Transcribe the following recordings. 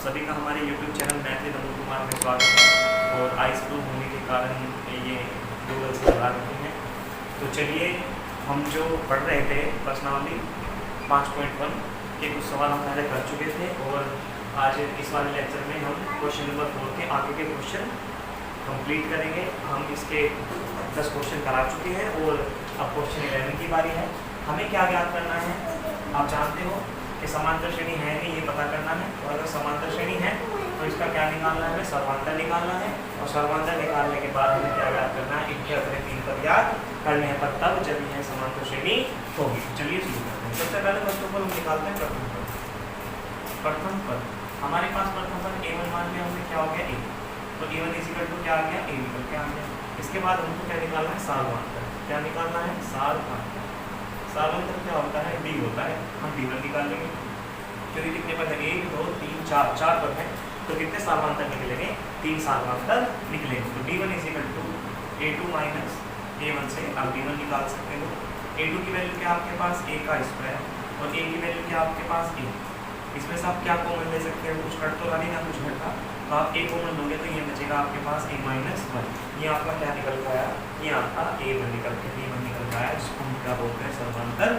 सभी का हमारे YouTube चैनल मैथिली तनु कुमार में स्वागत है। और आइस फ्लो होने के कारण ये गूगल से लगा रहे हैं। तो चलिए, हम जो पढ़ रहे थे प्रश्नावली 5.1 के कुछ सवाल हम पहले कर चुके थे और आज इस वाले लेक्चर में हम क्वेश्चन नंबर 4 के आगे के क्वेश्चन कंप्लीट करेंगे। हम इसके 10 क्वेश्चन करा चुके हैं और अब क्वेश्चन 11 की बारी है। हमें क्या ज्ञात करना है? आप जानते हो कि समांतर श्रेणी है नहीं, ये पता करना है। और अगर समांतर श्रेणी है तो इसका क्या निकालना है? सर्वांतर निकालना है। और सर्वांतर निकालने के बाद हमें क्या ज्ञात करना है? इनके अपने 3 पद ज्ञात करने हैं, पर तब जब यह समांतर श्रेणी होगी। चलिए शुरू करते हैं। सबसे पहले फर्स्ट ऑफ ऑल हम निकालते हैं प्रथम पद। प्रथम पद हमारे पास प्रथम पद a1 मान लिया हमने, क्या हो गया a। तो a1 इक्वल टू क्या आ गया? a निकल के आ गया। इसके बाद हमको क्या निकालना है? सार्वधातुक। क्या निकालना है? सार्वधातुक। सार्वधातुक क्या होता है? d होता है। हम d1 निकाल लेंगे क्योंकि कितने पद है? 1 2 3 4 4 पद हैं, तो कितने सार्वधातुक निकलेंगे? 3 सार्वधातुक निकलेंगे। तो d1 equal to a2 minus a1 से आप d1 निकाल सकते हो। a2 की वैल्यू क्या आपके पास? a का स्क्वायर और a की वैल्यू क्या आपके पास? a। इसमें से आप क्या कॉमन ले सकते हो? कुछ कट तो रही ना, कुछ घटा, तो आप a कॉमन लोगे तो ये बचेगा आपके पास a माइनस 1। ये आपका क्या निकल कर आया? ये आपका a1 निकल के d1 निकल कर आया, जिसको हम क्या बोलते हैं? सर्वांतर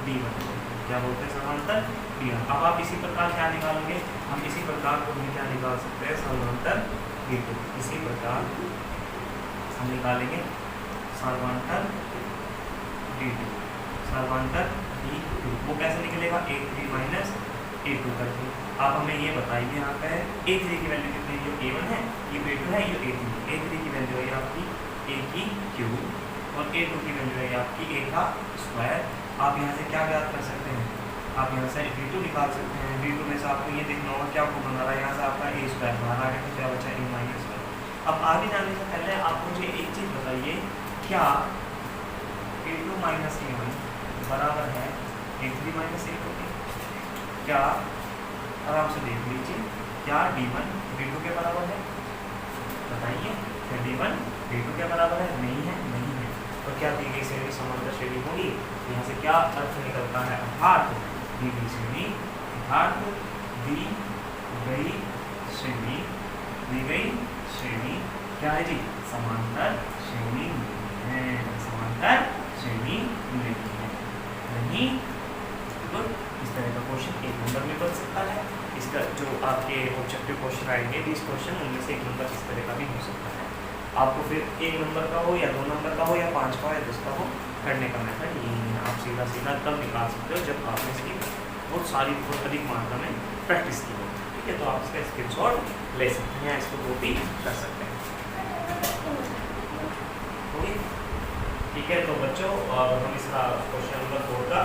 d1। क्या बोलते हैं? सर्वांतर d1। अब आप इसी प्रकार क्या निकालोगे? हम इसी प्रकार को हम क्या निकाल सकते हैं? सर्वांतर d2। इसी प्रकार हम निकालेंगे सर्वांतर d2। सर्वांतर d2 वो कैसे निकलेगा? a3 माइनस a2 करके। आप हमें ये बताइए, यहाँ पे a3 की वैल्यू कितनी है? जो a1 है, ये a2 है, ये a3 है। a3 की वैल्यू है आपकी a की क्यूब और a2 की वैल्यू है आपकी a का स्क्वायर। आप यहाँ से क्या ज्ञात कर सकते हैं? आप यहाँ से d2 निकाल सकते हैं। d2 में से आपको ये देखना होगा क्या को बना रहा है। यहाँ से आपका a स्क्वायर बाहर आ गया तो क्या बचा? a minus 1। अब आगे जाने से पहले आप मुझे एक चीज़ बताइए, क्या a2 माइनस a1 बराबर है a3 माइनस a2 के? क्या आराम से देख लीजिए, क्या d1 d2 के बराबर है? बताइए, क्या d1 d2 के बराबर है? नहीं है, नहीं है। तो क्या दी गई श्रेणी समांतर श्रेणी होगी? यहाँ से क्या अर्थ निकलता है? अर्थात दी गई श्रेणी, अर्थात दी गई श्रेणी, दी गई श्रेणी क्या है जी? समांतर श्रेणी है। समांतर श्रेणी मिलेगी है नहीं। गुड। इस तरह का क्वेश्चन 1 नंबर में बन सकता है। इसका जो आपके ऑब्जेक्टिव क्वेश्चन आएंगे 20 क्वेश्चन, उनमें से 1 नंबर इस तरह का भी हो सकता है। आपको फिर 1 नंबर का हो या 2 नंबर का हो या 5 का हो या 10 का हो, करने का मेथड यही है। आप सीधा सीधा तब निकाल सकते हो जब आपने इसकी बहुत सारी बहुत अधिक मात्रा में प्रैक्टिस की हो। ठीक है, तो आप इसका स्क्रीनशॉट ले सकते हैं, इसको कॉपी कर सकते हैं। ठीक है, तो बच्चों हम इसका क्वेश्चन नंबर 4 का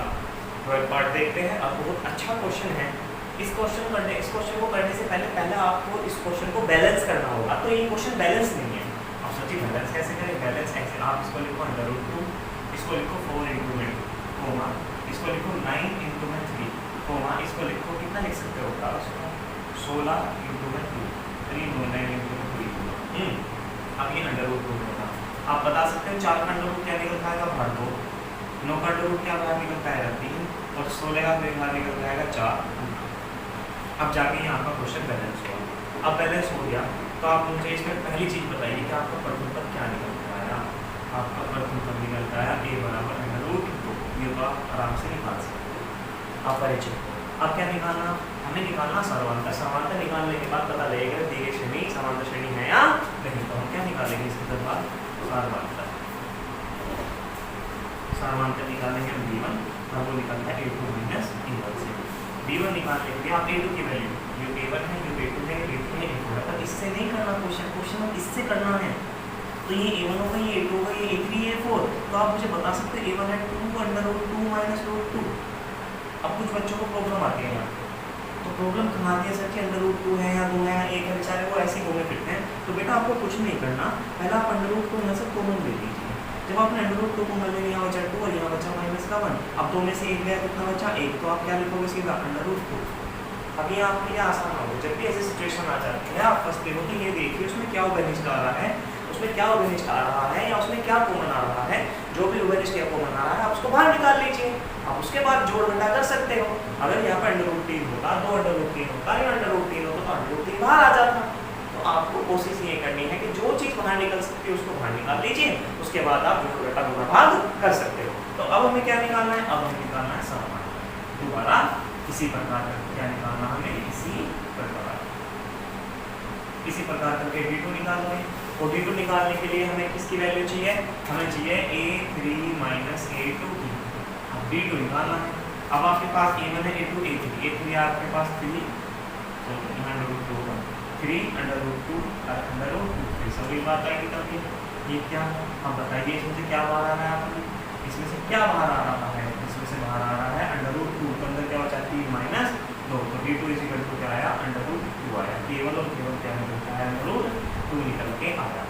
वर्ड पार्ट देखते हैं। अब बहुत अच्छा क्वेश्चन है। इस क्वेश्चन को करने से पहले आपको इस क्वेश्चन को बैलेंस करना होगा। तो ये क्वेश्चन बैलेंस नहीं है। आप सोचिए बैलेंस कैसे करें? बैलेंस ऐसे, आप इसको लिखो √2, इसको लिखो 4 × में कोमा, इसको लिखो 9 × में 3 कोमा, इसको लिखो कितना लिख सकते हो? 16 × में 2 3 9 × 3। अब ये √2 होगा। आप बता सकते हो 4 का √2 क्या निकल जाएगा? भाग 2। 9 का √2 क्या बाहर निकलता है? 3। और 16 का बाहर निकल जाएगा 4। अब जाके यहाँ का क्वेश्चन बैलेंस हुआ। अब बैलेंस हो गया तो आप मुझे इसमें पहली चीज़ बताइए कि आपका प्रथम पद क्या निकलता है? आपका प्रथम पद निकलता है a बराबर √2। ये तो आप आराम से निकाल सकते हो। आप परिचय। अब क्या निकालना? हमें निकालना सर्वांतर। सर्वांतर निकालने के बाद पता लगेगा दी गई श्रेणी समांतर श्रेणी है या नहीं। तो हम क्या निकालेंगे इसके बाद? सार्वधातुक। सार्वधातुक निकालेंगे हम d1 और वो निकलता है a2 माइनस a1 से। d1 निकालने के लिए आप a2 की वैल्यू, जो a1 है, जो a2 है, a3 है, a4 है, पर इससे नहीं करना क्वेश्चन इससे करना है। तो ये a1 होगा, ये a2 होगा, ये a3, ये a4। तो आप मुझे बता सकते हो a1 है 2 √2 माइनस √2। अब कुछ बच्चों को प्रॉब्लम आती है यहाँ पे, तो प्रॉब्लम कहाँ आती है सर कि √2 है या 2 है या 1 है, बेचारे वो ऐसे ही घूमे फिरते हैं। तो बेटा आपको कुछ नहीं करना, पहला आप √2 यहाँ से कॉमन ले लीजिए। जब आपने √2 कॉमन ले लिया, यहाँ बचा 2 और यहाँ बचा -1। अब 2 में से 1 गया, कितना बचा? 1। तो आप क्या लिखोगे सीधा? √2। अब ये आपके लिए आसान होगा। जब भी ऐसी सिचुएशन आ जाती है, आप फंसते हो कि ये देखिए उसमें क्या उभयनिष्ठ आ रहा है, उसमें क्या उभयनिष्ठ आ रहा है या उसमें क्या कॉमन आ रहा है। जो भी उभयनिष्ठ या कॉमन आ रहा है आप उसको बाहर निकाल लीजिए। आप उसके बाद जोड़ घटा कर सकते हो। अगर यहाँ पर √3 होता, 2 √3 होता या √3 होता तो बाहर निकल सकती है उसको बाहर निकाल लीजिए, उसके बाद आप गुणा गुणा भाग कर सकते हो। तो अब हमें क्या निकालना है, अब हमें निकालना है समांतर। दोबारा इसी प्रकार क्या निकालना हमें, इसी प्रकार करके d2 निकालोगे। और d2 निकालने के लिए हमें किसकी वैल्यू चाहिए, हमें चाहिए a3 माइनस a2 की। अब d2 निकालना है। अब आपके पास a1 है, a2 a3 आपके पास 3 √2 3 सभी बात आएगी तब ये क्या, अब बताइए इसमें से क्या बाहर आ रहा है आपको, इसमें से क्या बाहर आ रहा है, इसमें से बाहर आ रहा है √2 के अंदर क्या बचा 3 माइनस 2, तो d2 इसी करके क्या आया √2 आया, केवल और केवल क्या निकल के आया √2 निकल के आया।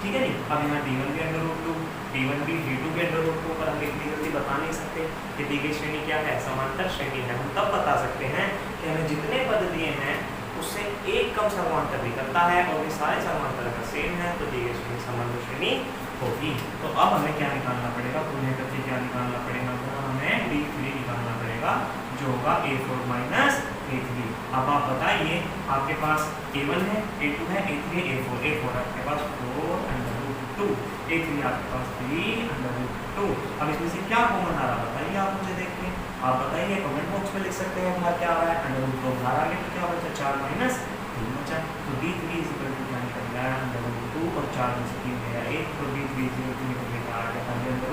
ठीक है जी। अब यहाँ d1 भी √2, d1 भी d2 भी √2 पर हम इतनी जल्दी बता नहीं सकते कि दी गई श्रेणी क्या है, समांतर श्रेणी है। हम तब बता सकते हैं कि हमें जितने पद दिए हैं उससे एक कम समांतर निकलता है और ये सारे समांतर अगर सेम है तो दी गई श्रेणी समांतर श्रेणी होगी। तो अब हमें क्या निकालना पड़ेगा, पुनः करके क्या निकालना पड़ेगा, हमें d3 निकालना पड़ेगा जो होगा a4 माइनस a3। अब आप बताइए आपके पास a1 है, a2 है, a3 है, a4 आपके पास 4√2, a3 आपके पास 3√2। अब इसमें से क्या कॉमन आ रहा है बताइए आप मुझे देख के, आप बताइए कमेंट बॉक्स में लिख सकते हैं बाहर क्या आ रहा है, √2 बाहर आ गया तो क्या बचा 4 माइनस 3 बचा, तो d3 क्या निकल गया √2 और 4 में से 3 गया 1, तो d3 निकल गया आ गया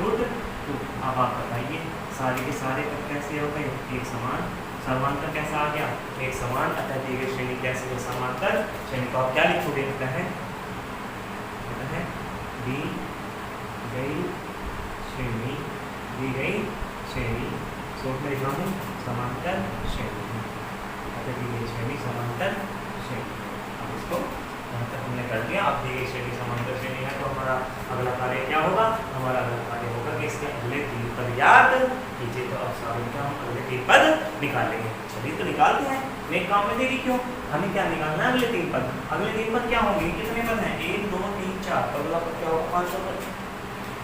√2। अब आप बताइए सारे के सारे पद कैसे हो गए, एक समान, समांतर कैसा आ गया, एक समान, अतः दी गई श्रेणी कैसे है, समांतर श्रेणी। को आप क्या लिखोगे, कहता है दी गई श्रेणी, दी गई श्रेणी शॉर्ट में लिखा हूँ समांतर श्रेणी, अतः दी गई श्रेणी समांतर श्रेणी। अब इसको हमने कर दिया। अब दी गई श्रेणी समांतर श्रेणी है तो हमारा अगला कार्य क्या होगा, हमारा अगला कार्य होगा कि इसके अगले 3 पद याद कीजिए। तो अब सारे हम अगले 3 पद निकालेंगे। चलिए तो निकालते हैं, एक काम में देगी क्यों, हमें क्या निकालना है अगले 3 पद। अगले 3 पद क्या होंगे, कितने पद हैं, 1 2 3 4, तो अगला पद क्या होगा 5वां पद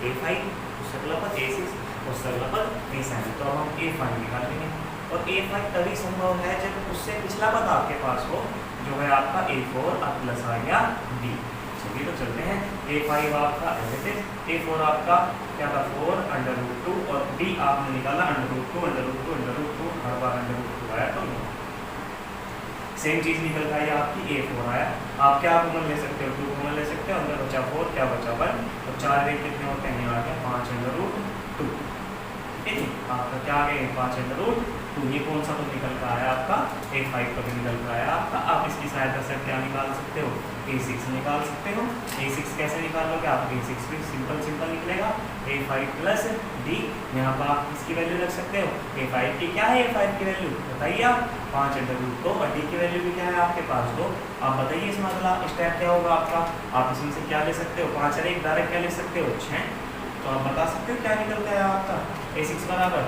a5, उससे अगला पद a6, उससे अगला पद a7। तो अब हम a5 निकालेंगे और a5 तभी संभव है जब उससे पिछला पद आपके पास हो जो है आपका a4 अब प्लस आ गया d। चलिए तो चलते हैं, a5 आपका a4 आपका क्या था 4√2 और d आपने निकाला √2 हर बार √2 आया तो सेम चीज निकल गई आपकी a4 आया। आप क्या कॉमन ले सकते हो, 2 कॉमन ले सकते हो, अंदर बचा 4, क्या बचा 1 और 4 रेट कितने होते हैं, आ गया 5√2। ठीक है, आपका क्या आ गया 5√2। ये कौन सा पद निकल कर आया आपका a5 पद निकल कर आया आपका। आप इसकी सहायता से क्या निकाल सकते हो, a6 निकाल सकते हो। a6 कैसे निकालोगे आप, a6 भी सिंपल निकलेगा a5 प्लस d। यहाँ पर आप इसकी वैल्यू रख सकते हो, a5 की क्या है, a5 की वैल्यू बताइए आप 5√2 और d की वैल्यू भी क्या है आपके पास 2। आप बताइए इसमें अगला स्टेप क्या होगा आपका, आप इसमें से क्या ले सकते हो, 5 और 1 डायरेक्ट क्या ले सकते हो 6। तो आप बता सकते हो क्या निकल गया आपका a6 बराबर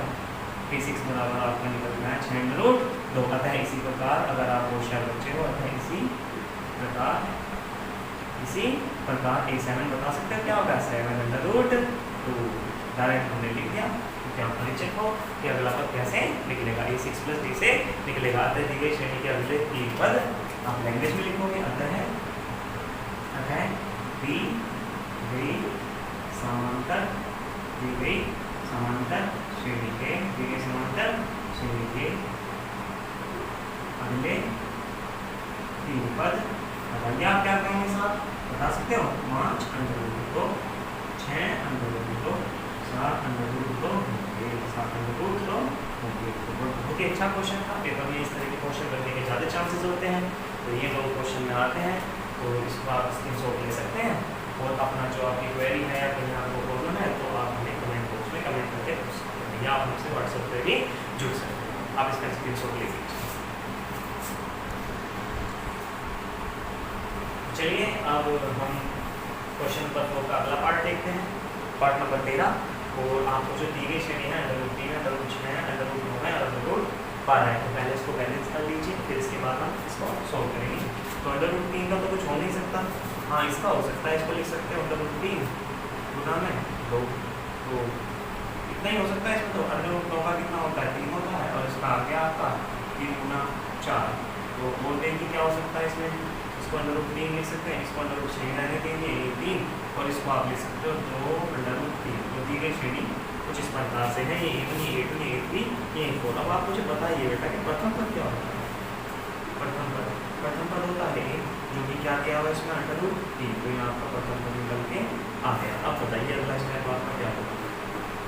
आपका निकल गया 6√2। अतः इसी प्रकार अगर आप होशियार बच्चे हो, अतः इसी प्रकार a7 बता सकते हो क्या होगा 7√2। डायरेक्ट हमने लिख दिया, क्योंकि आप परिचित हो कि अगला पद कैसे निकलेगा, a6 प्लस d से निकलेगा। अतः दी गई श्रेणी के अगले 3 पद आप लैंग्वेज में लिखोगे, अतः दी गई समांतर श्रेणी के अगले 3 पद बताइए आप क्या करेंगे साहब, बता सकते हो 5√2 6√2 7√2 7√2। बहुत ही अच्छा क्वेश्चन था, पेपर में इस तरह के क्वेश्चन करने के ज़्यादा चांसेस होते हैं। तो ये 2 क्वेश्चन में आते हैं, तो इसको आप स्क्रीनशॉट ले सकते हैं और अपना जो आपकी क्वेरी है या कहीं आपको प्रॉब्लम है तो आप हमें कमेंट बॉक्स में कमेंट करके पूछ सकते हैं या आप हमसे व्हाट्सएप पर भी जुड़ सकते हैं। आप इसका स्क्रीनशॉट ले लीजिए। चलिए अब हम क्वेश्चन नंबर 4 का अगला पार्ट देखते हैं, पार्ट नंबर 13। और आपको जो दी गई श्रेणी है √3 है, √6 है, √9 है और √12 है, तो पहले इसको बैलेंस कर लीजिए, फिर इसके बाद हम इसको सॉल्व करेंगे। तो √3 का तो कुछ हो नहीं सकता, हाँ इसका हो सकता है, इसको लिख सकते हो √3 गुना में 2, तो इतना ही हो सकता है इसमें। तो √9 का कितना होता है 3 होता है और इसका आ गया आपका 3 गुना 4। तो बोलते हैं कि क्या हो सकता है इसमें, इसको अंडर रूट 3 लिख सकते हैं, इसको अंडर रूट श्रेणी रहने देंगे ये 3, और इसको आप लिख सकते हो 2 अंडर रूट 3। तो दी गई श्रेणी कुछ इस प्रकार से है, ये A1 ये A2 ये A3 ये A4। अब आप मुझे बताइए बेटा कि प्रथम पद क्या होता है। प्रथम पद होता है जो कि क्या किया हुआ इसमें अंडर रूट 3, तो यहाँ आपका प्रथम पद निकल के आ गया। अब बताइए अगला स्टेप आपका क्या होगा।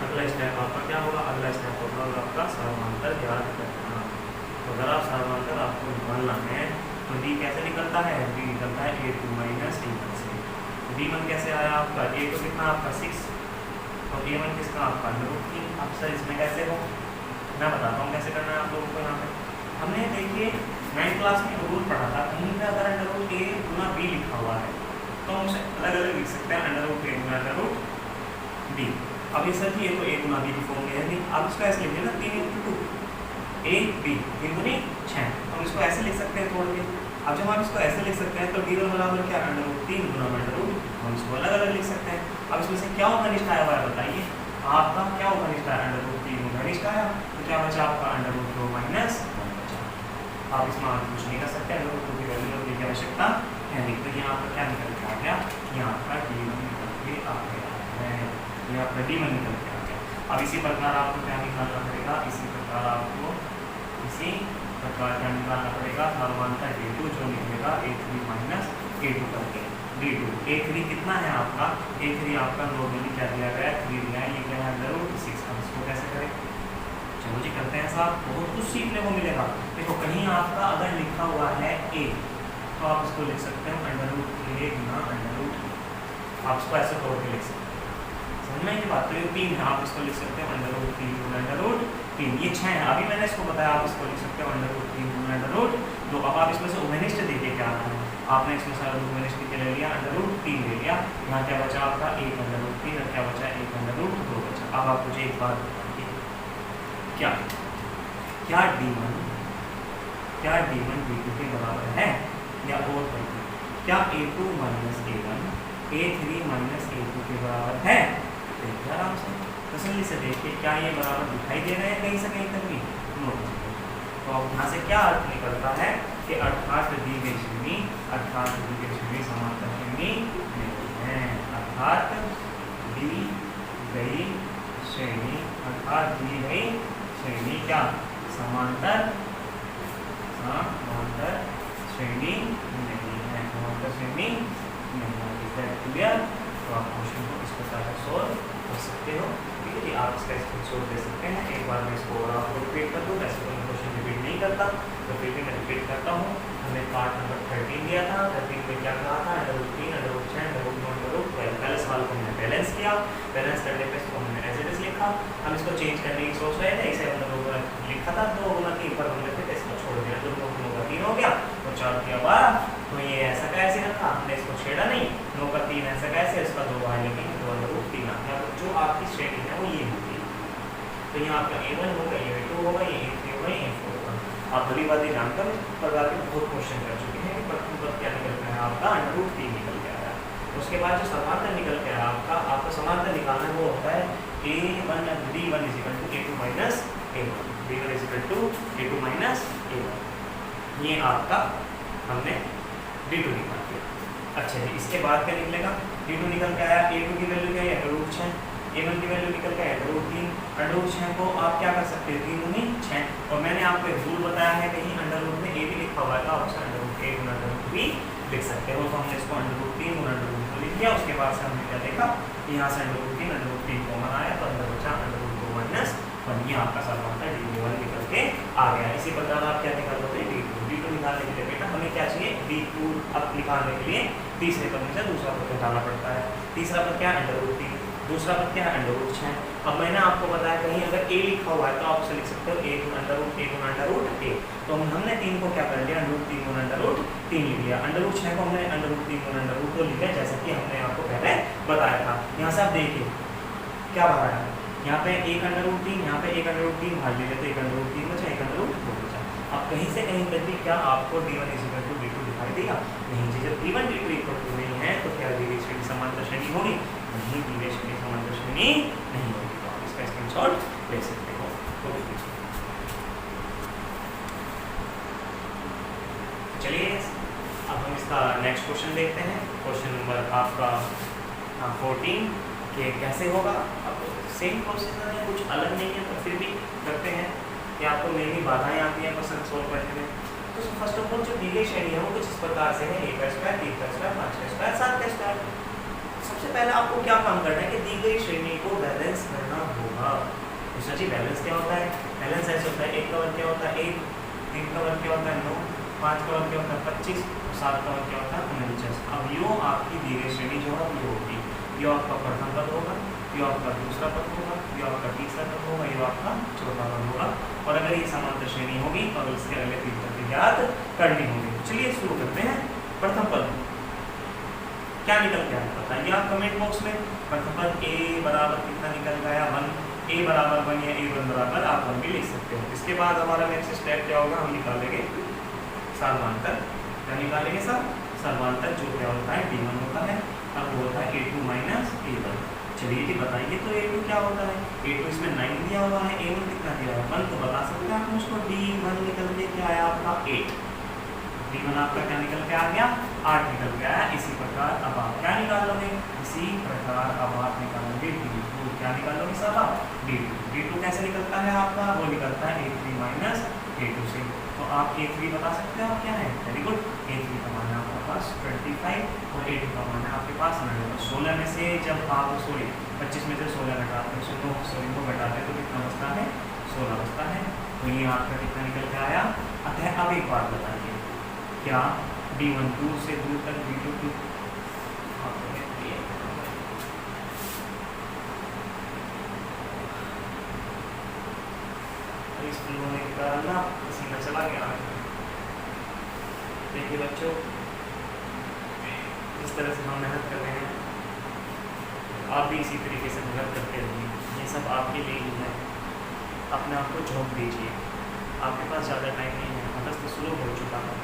अगला स्टेप आपका क्या होगा, अगला स्टेप होगा आपका समांतर ज्ञात करना। तो अगर आप समांतर आपको निकालना है तो डी कैसे निकलता है, डी निकलता है A2 माइनस A1 से। D1 कैसे आया आपका, A2 कितना आपका 6 और A1 किसका आपका अंडर रूट 3। अब सर इसमें कैसे हो, मैं बताता हूँ कैसे करना है आप लोगों को। यहाँ पे हमने देखिए 9th क्लास में रूल पढ़ा था, कहीं पे अगर अंडर रूट A गुना B लिखा हुआ है तो हम उसे अलग अलग लिख सकते हैं, अंडर रूट A गुना अंडर रूट B। अब ये सर जी ये तो A गुना B की फॉर्म में है नहीं, आप इसको ऐसे लिखिए ना 3 × 2 A B 3 दूनी 6, हम इसको ऐसे लिख सकते हैं तोड़ के। अब जब हम इसको ऐसे लिख सकते हैं तो D1 बराबर क्या अंडर रूट 3 गुना अंडर रूट, हम इसको अलग अलग लिख सकते हैं। अब इसमें से क्या घनिष्ठ आया हुआ है बताइए, आपका क्या घनिष्ठ आया, अंडर रूट 3 घनिष्ठ आया, तो क्या बचा आपका अंडर रूट 2 माइनस 1 बचा। आप इसमें और कुछ नहीं कर सकते, अंडर रूट 2 की वैल्यू रखने की आवश्यकता है नहीं। तो यहाँ पर क्या निकल के आ गया, यहाँ आपका D1 निकल के आ गया है, यहाँ आपका D1 निकल के आ गया। अब इसी प्रकार आपको क्या निकालना पड़ेगा, इसी प्रकार आपको इसी प्रकार क्या निकालना पड़ेगा, समांतर D2 जो निकलेगा A3 माइनस A2 करके D2। A3 कितना है आपका, A3 आपका नॉर्मली क्या दिया गया है 3 दिया है, ये क्या है अंडर रूट 6। हम इसको कैसे करें, चलो जी करते हैं साहब, बहुत कुछ सीखने को मिलेगा। देखो कहीं आपका अगर लिखा हुआ है A तो आप इसको लिख सकते हो अंडर रूट A गुना अंडर रूट, आप इसको ऐसे तोड़ के लिख सकते हैं, समझ में की बात। तो ये 3 है, आप इसको लिख सकते हो अंडर रूट 3 गुना अंडर रूट 3, ये 6 है, अभी मैंने इसको बताया, आप इसको लिख सकते हो अंडर रूट 3 गुना अंडर रूट 2। अब आप इसमें से उभयनिष्ठ देखिए क्या आता है, आपने इसमें से उभयनिष्ठ के ले लिया, अंडर रूट 3 ले लिया, यहाँ क्या बचा आपका 1 अंडर रूट 3 और क्या बचा 1 अंडर रूट 2 बचा। अब आप मुझे एक बात बताइए, क्या D1 D2 के बराबर है या और बढ़िया, क्या A2 minus A1 A3 minus A2 के बराबर है। देखिए आराम से तसल्ली से देखिए, क्या ये बराबर दिखाई दे रहे हैं कहीं से कहीं तक भी, नो। तो अब यहाँ से क्या अर्थ निकलता है कि अर्थात दी गई श्रेणी समांतर श्रेणी नहीं है, अर्थात दी गई श्रेणी क्या समांतर श्रेणी नहीं है, समांतर श्रेणी नहीं है। क्लियर, तो आप क्वेश्चन को इस प्रकार से सॉल्व कर सकते हो। ठीक है जी, आप इसका स्क्रीनशॉट दे सकते हैं। एक बार मैं इसको और आपको रिपीट कर दूँ, वैसे तो मैं क्वेश्चन रिपीट नहीं करता, तो फिर भी मैं रिपीट करता हूँ। हमने पार्ट नंबर 13 दिया था, 13 में क्या कहा था, under root 3 under root 6 under root 9 under root 12। पहले सवाल को हमने बैलेंस किया, बैलेंस करने पे इसको हमने एज इट इज लिखा, हम इसको चेंज करने की सोच रहे थे, इसे हमने लिखा था 2 गुना 3 पर हमने फिर इसको छोड़ दिया, 2 गुना 3 हो गया और 4 किया 12। तो ये ऐसा कैसे रखा, हमने इसको छेड़ा नहीं, 9 का 3 ऐसा कैसे, इसका 2 बाहर लेकिन 2 अंडर रूट 3 आ गया। जो आपकी श्रेणी है वो ये होती है, तो यहाँ आपका A1 होगा, ये A2 होगा, ये A3 होगा, ये A4 होगा। आप भली बात ये जानकर प्रकार के बहुत क्वेश्चन कर चुके हैं कि प्रथम पद क्या निकल के आया आपका अंडर रूट 3 निकल के आया। उसके बाद जो समांतर निकल के आया आपका समांतर निकालना है वो होता है A1 D1 = A2 minus A1, D1 = A2 minus A1। ये आपका हमने D2 निकाल दिया। अच्छा जी, इसके बाद क्या निकलेगा, D2 निकल के आया, A2 की वैल्यू क्या है अंडर रूट 6, A1 की वैल्यू निकल के अंडर रूट 3, अंडर रूट 6 को आप क्या कर सकते हो 3 दूनी 6, और मैंने आपको एक रूल बताया है कहीं अंडर रूट में A भी लिखा हुआ है तो आप उसे अंडर रूट A गुना अंडर रूट B लिख सकते हो। तो हमने इसको अंडर रूट 3 गुना अंडर रूट 2 लिख दिया। उसके बाद से हमने क्या देखा, यहाँ से अंडर रूट 3 कॉमन आया तो अंदर बचा अंडर रूट 2 माइनस 1, ये आपका समांतर D1 निकल के आ गया। इसी प्रकार आप क्या निकाल दोगे D2 निकालने के लिए बेटा हमें क्या चाहिए, D2 अब निकालने के लिए तीसरे पद में से दूसरा पद हटाना पड़ता है। तीसरा पद क्या है अंडर रूट 3, दूसरा पद क्या है अंडर रूट 6। अब मैंने आपको बताया कहीं अगर A लिखा हुआ है तो आप उसे लिख सकते हो A गुना अंडर रूट A। तो हमने 3 को क्या कर लिया, अंडर रूट 3 गुना अंडर रूट 3 लिख लिया। अंडर रूट 6 को हमने अंडर रूट 3 गुना अंडर रूट 2 लिखा, जैसा कि हमने आपको पहले बताया था। यहाँ से आप देखिए क्या बाहर आया, यहाँ पे 1 अंडर रूट 3, यहाँ पे 1 अंडर रूट 3 भाग ले तो 1 अंडर रूट 3 बचा, 1 अंडर रूट 2 बचा। अब कहीं से कहीं तक भी क्या आपको D1 = D2 दिखाई देगा नहीं जी। जब D1 D2 = नहीं है तो क्या दी गई श्रेणी समांतर श्रेणी होगी, नहीं दी गई श्रेणी समांतर श्रेणी नहीं होगी। तो आप इसका स्क्रीनशॉट ले सकते हो। चलिए अब हम इसका नेक्स्ट क्वेश्चन देखते हैं। क्वेश्चन नंबर आपका 14 कि कैसे होगा। अब सेम प्रोसीजर है, कुछ अलग नहीं है, तो फिर भी करते हैं कि आपको नई नई बाधाएं आती हैं क्वेश्चन सोल्व करने में। तो फर्स्ट ऑफ ऑल जो दी गई श्रेणी है वो कुछ इस प्रकार से है, a का स्क्वायर, b का स्क्वायर, 5 का स्क्वायर, 7 का स्क्वायर। सबसे पहले आपको क्या काम करना है कि दी गई श्रेणी को बैलेंस करना होगा। दूसरा जी बैलेंस क्या होता है, बैलेंस ऐसे होता है 1 का वर्ग क्या होता है 1, 3 का वर्ग क्या होता है 9, 5 का वर्ग क्या होता है 25, 7 का वर्ग क्या होता है 49। अब यो आपकी दी गई श्रेणी जो है ये होगी, यो आपका प्रथम पद होगा, यो आपका दूसरा पद होगा, यो आपका तीसरा पद होगा, यो आपका चौथा पद होगा। और अगर ये समांतर श्रेणी होगी तो इसके अगले 3 पद ज्ञात करनी होगी। चलिए शुरू करते हैं। प्रथम पद क्या निकल के आया बताइए आप कमेंट बॉक्स में। प्रथम पद a बराबर कितना निकल गया 1, a बराबर 1 या a1 बराबर आप 1 भी लिख सकते हो। इसके बाद हमारा नेक्स्ट स्टेप क्या होगा, हम निकालेंगे सर्वांतर। क्या निकालेंगे सर, सर्वांतर जो क्या होता है d1 होता है, अब वो होता है a2 माइनस a1। चलिए जी बताइए तो a2 क्या होता है, a2 इसमें 9 दिया हुआ है, a1 कितना दिया हुआ है 1, तो बता सकते हैं आप मुझको d1 निकल के क्या आया आपका 8, d1 आपका क्या निकल के आ गया 8 निकल के आया। इसी प्रकार अब आप क्या निकालोगे, इसी प्रकार अब आप निकालोगे d2। क्या निकालोगे सर आप d2। d2 कैसे निकलता है आपका, वो निकलता है a3 माइनस a2 से। तो आप a3 बता सकते हो क्या है, वेरी गुड। a3 का मान है आपके पास 25 और a2 का मान है आपके पास 9। 16 में से जब आप 25 में से 16 घटाते हैं, 9 घटाते हैं तो कितना बचता है 16 बचता है। तो ये आपका कितना निकल के आया। अतः अब एक बात बताइए, क्या d1 दूर से दूर तक d2 होने के कारण ना पसीना चला गया। देखिए बच्चों इस तरह से हम मेहनत कर रहे हैं, आप भी इसी तरीके से मेहनत करते रहिए। ये सब आपके लिए ही है, अपने आप को झोंक दीजिए। आपके पास ज़्यादा टाइम नहीं है, अगस्त शुरू हो चुका है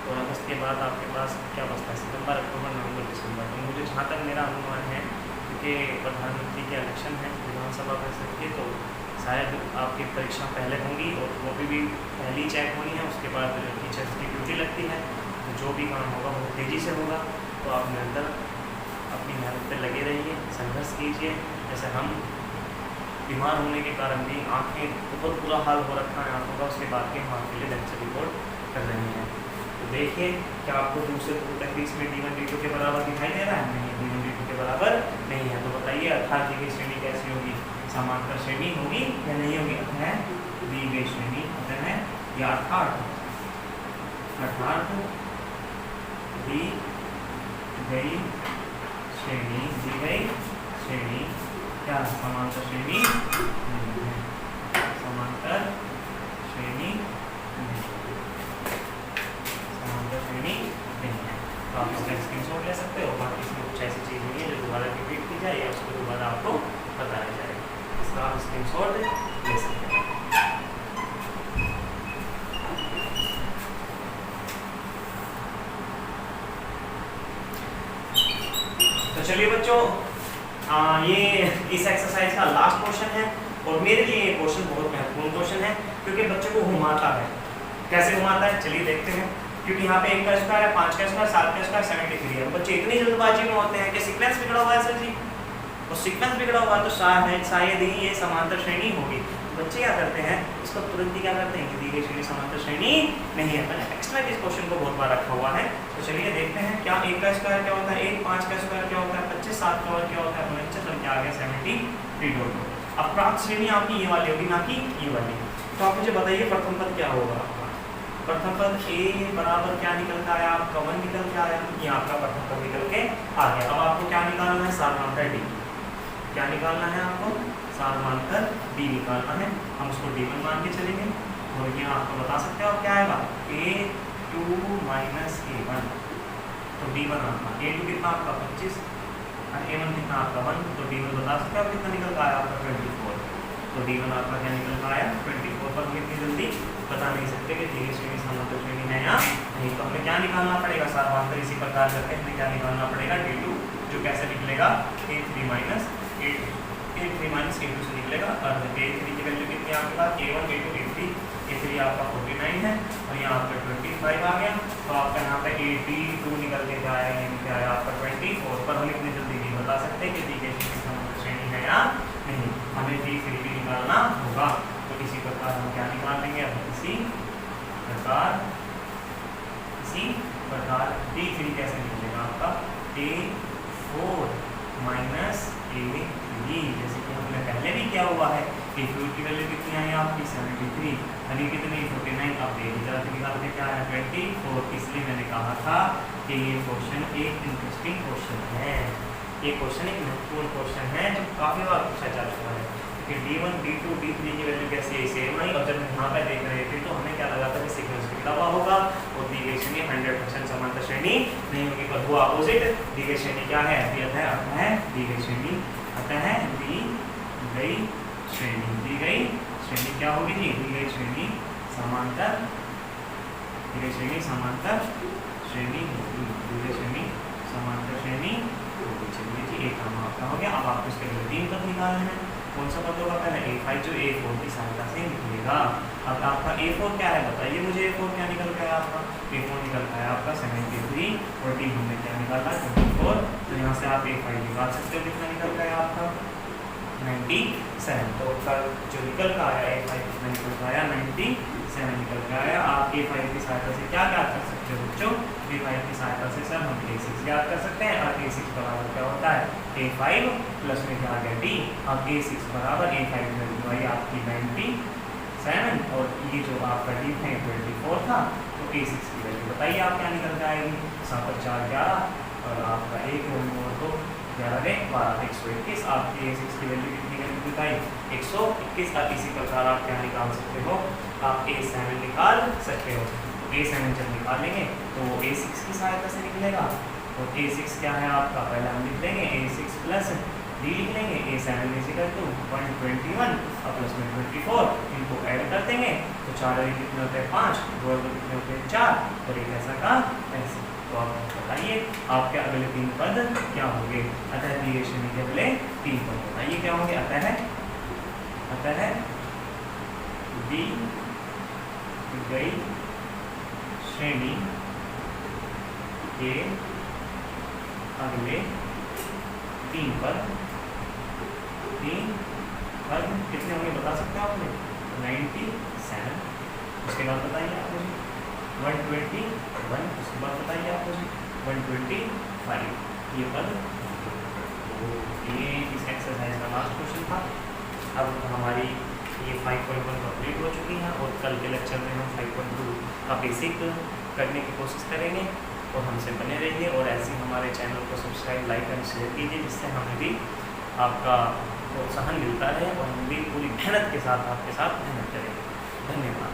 और अगस्त के बाद आपके पास क्या बचता है सितंबर, अक्टूबर, नवंबर, दिसंबर। तो मुझे जहाँ तक मेरा अनुमान है क्योंकि प्रधानमंत्री के इलेक्शन है विधानसभा परिषद के, तो शायद आपकी परीक्षा पहले होंगी और वो भी पहली चेक होनी है। उसके बाद टीचर्स की ड्यूटी लगती है, तो जो भी काम होगा वो तेज़ी से होगा। तो आप निरंतर अपनी मेहनत पर लगे रहिए, संघर्ष कीजिए। जैसे हम बीमार होने के कारण भी आँखें बहुत बुरा हाल हो रखा है आँखों का, उसके बाद के हम आपके लिए लेक्चर रिपोर्ट कर रहे हैं। तो देखिए क्या आपको दूसरे दूर तक इसमें d1 d2 के बराबर दिखाई दे रहा है, नहीं d1 d2 के बराबर नहीं है। तो बताइए अर्थात दी गई श्रेणी कैसी होगी, समांतर श्रेणी होगी या नहीं होगी। अतः दी गई श्रेणी अतः या अर्थात दी गई श्रेणी क्या समांतर श्रेणी नहीं है, समांतर श्रेणी नहीं है। तो आप इसका स्क्रीनशॉट ले सकते हो। बाकी इसमें कुछ ऐसी चीज़ नहीं है जो दोबारा रिपीट की जाए या उसको दोबारा आपको बताया जाए, इसका आप स्क्रीनशॉट ले सकते हैं। तो चलिए बच्चों ये इस एक्सरसाइज का लास्ट क्वेश्चन है और मेरे लिए ये क्वेश्चन बहुत महत्वपूर्ण क्वेश्चन है क्योंकि बच्चों को घुमाता है। कैसे घुमाता है चलिए देखते हैं। क्योंकि यहाँ पे 1 का स्क्वायर है, 5 का स्क्वायर, 7 का स्क्वायर, 73 है। बच्चे इतनी जल्दबाजी में होते हैं कि सीक्वेंस बिगड़ा हुआ है सर जी, और सीक्वेंस बिगड़ा हुआ है तो शायद ही ये समांतर श्रेणी होगी। बच्चे क्या करते हैं, इसको तुरंत ही क्या करते हैं कि दी गई श्रेणी समांतर श्रेणी नहीं है। मैंने टेक्स्ट में इस क्वेश्चन को बहुत बार रखा हुआ है। तो चलिए देखते हैं क्या 1 का स्क्वायर क्या होता है 1, 5 का स्क्वायर क्या होता है 25, 7 का वर्ग क्या होता है 49 और क्या आ गया 73। अब प्राप्त श्रेणी आपकी ये वाली होगी, ना कि ये वाली। तो आप मुझे बताइए प्रथम पद क्या होगा आपका। प्रथम पद a बराबर क्या निकल के आया आपका 1 निकल के आया, ये आपका प्रथम पद निकल के आ गया। अब आपको क्या निकालना है सार्वमांतर d, क्या निकालना है आपको सार्वमांतर d निकालना है। हम उसको d1 मान के चलेंगे और ये आपको बता सकते हो आप क्या आएगा a2 माइनस a1। तो d1 आपका a2 कितना आपका 25 और a1 कितना आपका 1, तो d1 बता सकते हो आप कितना निकल का आया आपका 24। तो d1 आपका क्या निकल का आया 24 पर कितनी जल्दी बता नहीं सकते कि दी गई श्रेणी समांतर श्रेणी है या नहीं। तो हमें क्या निकालना पड़ेगा सार्वमांतर, इसी प्रकार करके हमें क्या निकालना पड़ेगा d2, जो कैसे निकलेगा a3 माइनस a2 से निकलेगा। और a3 की वैल्यू कितनी आपके पास a1 a2 a3 ये 3 आपका 49 है और यहाँ पे 25 आ गया। तो आपका यहाँ पे 82 निकल के क्या आया, ये क्या आया आपका 24। पर हम इतनी जल्दी नहीं बता सकते कि दी गई समांतर श्रेणी है या नहीं, हमें D3 भी निकालना होगा। तो इसी प्रकार हम क्या निकाल लेंगे, अब इसी प्रकार D3 कैसे निकलेगा आपका A4 माइनस A3, जैसे कि हमने पहले भी क्या हुआ है, A4 की वैल्यू कितनी आई आपकी 73, यानी कितनी 49। अब रिजल्ट निकाल के क्या है 24। इसलिए मैंने कहा था कि ये क्वेश्चन एक इंटरेस्टिंग क्वेश्चन है, ये क्वेश्चन एक महत्वपूर्ण क्वेश्चन है जो काफ़ी बार पूछा जा चुका है कि D1, D2, D3 की वैल्यू कैसे है सेम आई। और जब यहाँ पे देख रहे थे तो हमें क्या लगा था कि सीक्वेंस बिगड़ा हुआ होगा और दी गई श्रेणी 100% समांतर श्रेणी नहीं होगी, पर वो अपोजिट दी गई श्रेणी क्या है, अतः है दी गई श्रेणी, अतः दी गई श्रेणी क्या होगी जी, दी गई श्रेणी समांतर श्रेणी होगी, दी गई श्रेणी समांतर श्रेणी होगी। चलिए जी एक काम आपका हो गया। अब आपको इसके लिए 3 पद निकालना है। कौन सा पद होगा, पहले A5 जो A4 की सहायता से निकलेगा। अब आपका A4 क्या है बताइए मुझे, A4 क्या निकल गया आपका, A4 निकल गया आपका 73 और D हमने क्या निकाला 24। तो यहाँ से आप A5 निकाल सकते हो, कितना निकल गया आपका 97। तो कल जो निकल का आया A5 कितना निकल का आया 97 निकल के आया। आप A5 की सहायता से क्या क्या कर सकते हो बच्चों, A5 की सहायता से सर हम A6 याद कर सकते हैं। और A6 बराबर क्या होता है A5 प्लस में क्या आ गया D। अब A6 बराबर A5 में वैल्यू आई आपकी 97 और ये जो आपका D है 24 था। तो A6 की वैल्यू बताइए आप क्या निकल के आएगी, 7 और 4 11 और आपका 1 और 2 11 12 121। आपकी A6 की वैल्यू कितनी बताई 121। अब इसी प्रकार आप क्या निकाल सकते हो, आप A7 निकाल सकते हो। तो A7 जब निकालेंगे तो A6 की सहायता से निकलेगा। और A6 क्या है आपका, पहले हम लिख लेंगे A6 प्लस D लिख लेंगे। A7 इज इक्वल टू 121 और प्लस में 24, इनको ऐड कर देंगे तो 4 और कितने होते हैं 5, 2 और कितने होते हैं 4 और एक ऐसा का ऐसे। तो आप बताइए आपके अगले 3 पद क्या होंगे, अतः दी गई श्रेणी के अगले 3 पद बताइए क्या होंगे। अतः दी गई श्रेणी के अगले 3 पद कितने होंगे बता सकते हो आपने 97। उसके बाद बताइए आप मुझे 121, उसके बाद बताइए आप मुझे 125 ये पद। तो ये इस एक्सरसाइज का लास्ट क्वेश्चन था। अब हमारी ये 5.1 कंप्लीट हो चुकी है और कल के लेक्चर में हम 5.2 का बेसिक करने की कोशिश करेंगे और हमसे बने रहिए। और ऐसे हमारे चैनल को सब्सक्राइब लाइक एंड शेयर कीजिए जिससे हमें भी आपका प्रोत्साहन मिलता रहे और हम भी पूरी मेहनत के साथ आपके साथ मेहनत करेंगे। धन्यवाद।